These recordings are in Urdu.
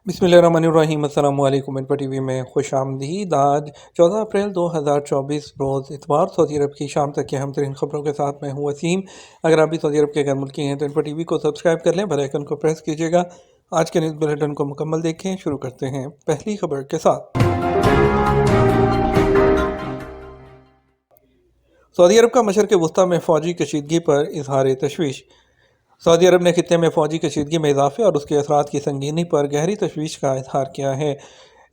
بسم اللہ الرحمن الرحیم۔ السلام علیکم۔ انپا ٹی وی میں خوش آمدید۔ آج 14 اپریل 2024 روز اتوار، سعودی عرب کی شام تک کی اہم ترین خبروں کے ساتھ میں ہوں وسیم۔ اگر آپ بھی سعودی عرب کے غیر ملکی ہیں تو انپا ٹی وی کو سبسکرائب کر لیں، بیل آئیکن کو پریس کیجیے گا۔ آج کے نیوز بلیٹن کو مکمل دیکھیں۔ شروع کرتے ہیں پہلی خبر کے ساتھ۔ سعودی عرب کا مشرق وسطیٰ میں فوجی کشیدگی پر اظہار تشویش۔ سعودی عرب نے خطے میں فوجی کشیدگی میں اضافے اور اس کے اثرات کی سنگینی پر گہری تشویش کا اظہار کیا ہے۔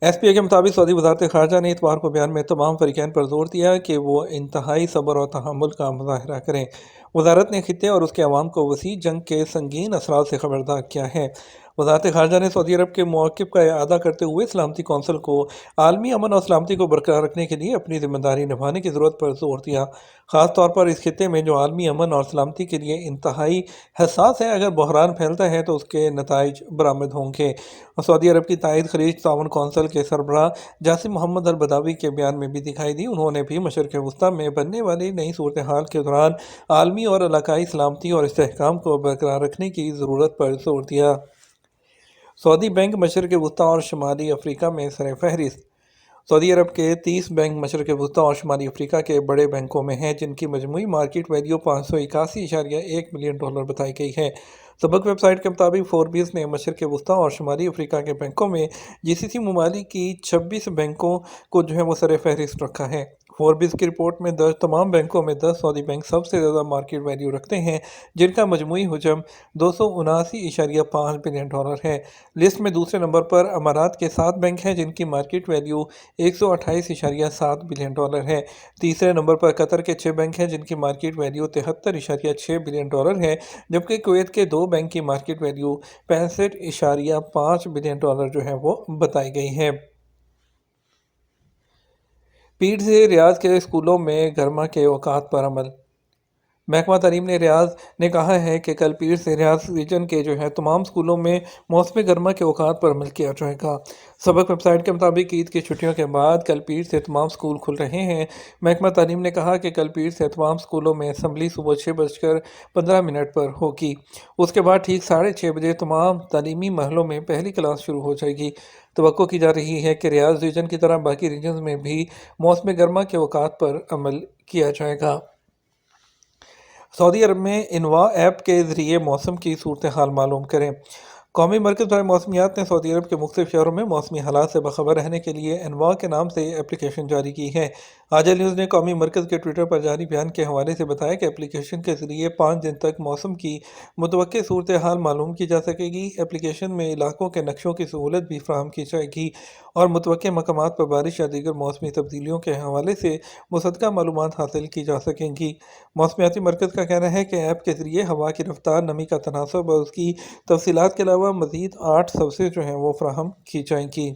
ایس پی اے کے مطابق سعودی وزارت خارجہ نے اتوار کو بیان میں تمام فریقین پر زور دیا کہ وہ انتہائی صبر اور تحمل کا مظاہرہ کریں۔ وزارت نے خطے اور اس کے عوام کو وسیع جنگ کے سنگین اثرات سے خبردار کیا ہے۔ وزارت خارجہ نے سعودی عرب کے موقف کا اعادہ کرتے ہوئے سلامتی کونسل کو عالمی امن اور سلامتی کو برقرار رکھنے کے لیے اپنی ذمہ داری نبھانے کی ضرورت پر زور دیا، خاص طور پر اس خطے میں جو عالمی امن اور سلامتی کے لیے انتہائی حساس ہے۔ اگر بحران پھیلتا ہے تو اس کے نتائج برآمد ہوں گے۔ سعودی عرب کی تائید خلیج تعاون کونسل کے سربراہ جاسم محمد البداوی کے بیان میں بھی دکھائی دی۔ انہوں نے بھی مشرق وسطیٰ میں بننے والی نئی صورتحال کے دوران عالمی اور علاقائی سلامتی اور استحکام کو برقرار رکھنے کی ضرورت پر زور دیا۔ سعودی بینک مشرق وسطیٰ اور شمالی افریقہ میں سر فہرست۔ سعودی عرب کے 30 بینک مشرق وسطیٰ اور شمالی افریقہ کے بڑے بینکوں میں ہیں، جن کی مجموعی مارکیٹ ویلیو $581.1 ملین بتائی گئی ہے۔ سبق ویب سائٹ کے مطابق فوربیز نے مشرق وسطیٰ اور شمالی افریقہ کے بینکوں میں جی سی سی ممالک کی 26 بینکوں کو وہ سر فہرست رکھا ہے۔ فوربیز کی رپورٹ میں درج تمام بینکوں میں 10 سعودی بینک سب سے زیادہ مارکیٹ ویلیو رکھتے ہیں، جن کا مجموعی حجم $279.5 بلین ہے۔ لسٹ میں دوسرے نمبر پر امارات کے 7 بینک ہیں، جن کی مارکیٹ ویلیو $128.7 بلین ہے۔ تیسرے نمبر پر قطر کے 6 بینک ہیں، جن کی مارکیٹ ویلیو $73.6 بلین ہے، جبکہ کویت کے 2 بینک کی مارکیٹ ویلیو $65.5 بلین وہ بتائی گئی ہے۔ پیر سے ریاض کے اسکولوں میں گرما کے اوقات پر عمل۔ محکمہ تعلیم نے ریاض نے کہا ہے کہ کل پیر سے ریاض ریجن کے تمام اسکولوں میں موسم گرما کے اوقات پر عمل کیا جائے گا۔ سبق ویب سائٹ کے مطابق عید کی چھٹیوں کے بعد کل پیر سے تمام اسکول کھل رہے ہیں۔ محکمہ تعلیم نے کہا کہ کل پیر سے تمام اسکولوں میں اسمبلی صبح 6:15 پر ہوگی۔ اس کے بعد ٹھیک 6:30 بجے تمام تعلیمی مرحلوں میں پہلی کلاس شروع ہو جائے گی۔ توقع کی جا رہی ہے کہ ریاض ریجن کی طرح باقی ریجنز میں بھی موسم گرما کے اوقات پر عمل کیا جائے گا۔ سعودی عرب میں انواع ایپ کے ذریعے موسم کی صورتحال معلوم کریں۔ قومی مرکز برائے موسمیات نے سعودی عرب کے مختلف شہروں میں موسمی حالات سے باخبر رہنے کے لیے انواع کے نام سے اپلیکیشن جاری کی ہے۔ آجل نیوز نے قومی مرکز کے ٹویٹر پر جاری بیان کے حوالے سے بتایا کہ اپلیکیشن کے ذریعے 5 دن تک موسم کی متوقع صورتحال معلوم کی جا سکے گی۔ اپلیکیشن میں علاقوں کے نقشوں کی سہولت بھی فراہم کی جائے گی اور متوقع مقامات پر بارش یا دیگر موسمی تبدیلیوں کے حوالے سے مصدقہ معلومات حاصل کی جا سکیں گی۔ موسمیاتی مرکز کا کہنا ہے کہ ایپ کے ذریعے ہوا کی رفتار، نمی کا تناسب اور اس کی تفصیلات کے علاوہ مزید 8 سروسز وہ فراہم کی جائیں گی۔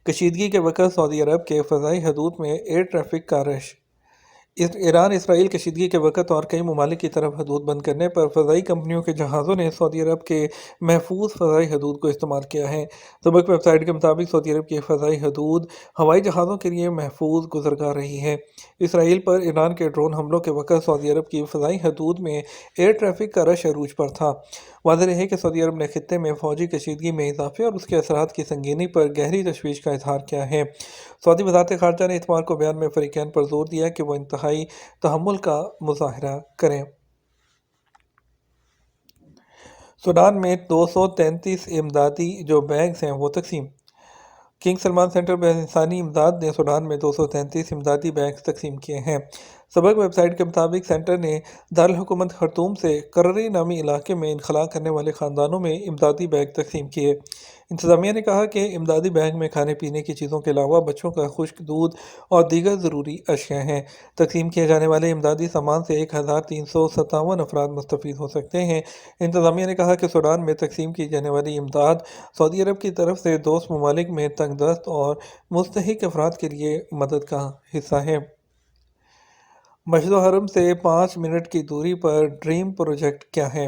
کشیدگی کے وقت سعودی عرب کے فضائی حدود میں ایئر ٹریفک کا رش۔ ایران اسرائیل کشیدگی کے وقت اور کئی ممالک کی طرف حدود بند کرنے پر فضائی کمپنیوں کے جہازوں نے سعودی عرب کے محفوظ فضائی حدود کو استعمال کیا ہے۔ سبق ویب سائٹ کے مطابق سعودی عرب کی فضائی حدود ہوائی جہازوں کے لیے محفوظ گزرگاہ رہی ہے۔ اسرائیل پر ایران کے ڈرون حملوں کے وقت سعودی عرب کی فضائی حدود میں ایئر ٹریفک کا رش عروج پر تھا۔ واضح ہے کہ سعودی عرب نے خطے میں فوجی کشیدگی میں اضافے اور اس کے اثرات کی سنگینی پر گہری تشویش کا اظہار کیا ہے۔ سعودی وزارت خارجہ نے اتوار کو بیان میں فریقین پر زور دیا کہ وہ انتہائی تحمل کا مظاہرہ کریں۔ سوڈان میں 233 امدادی بیگز وہ تقسیم۔ کنگ سلمان سینٹر انسانی امداد نے سوڈان میں 233 امدادی بیگز تقسیم کیے ہیں۔ سبق ویب سائٹ کے مطابق سینٹر نے دارالحکومت خرطوم سے قرری نامی علاقے میں انخلا کرنے والے خاندانوں میں امدادی بیگ تقسیم کیے۔ انتظامیہ نے کہا کہ امدادی بیگ میں کھانے پینے کی چیزوں کے علاوہ بچوں کا خشک دودھ اور دیگر ضروری اشیاء ہیں۔ تقسیم کیے جانے والے امدادی سامان سے 1357 افراد مستفید ہو سکتے ہیں۔ انتظامیہ نے کہا کہ سوڈان میں تقسیم کی جانے والی امداد سعودی عرب کی طرف سے دوست ممالک میں تنگ دست اور مستحق افراد کے لیے مدد کا حصہ ہے۔ مسجد الحرم سے 5 منٹ کی دوری پر ڈریم پروجیکٹ کیا ہے؟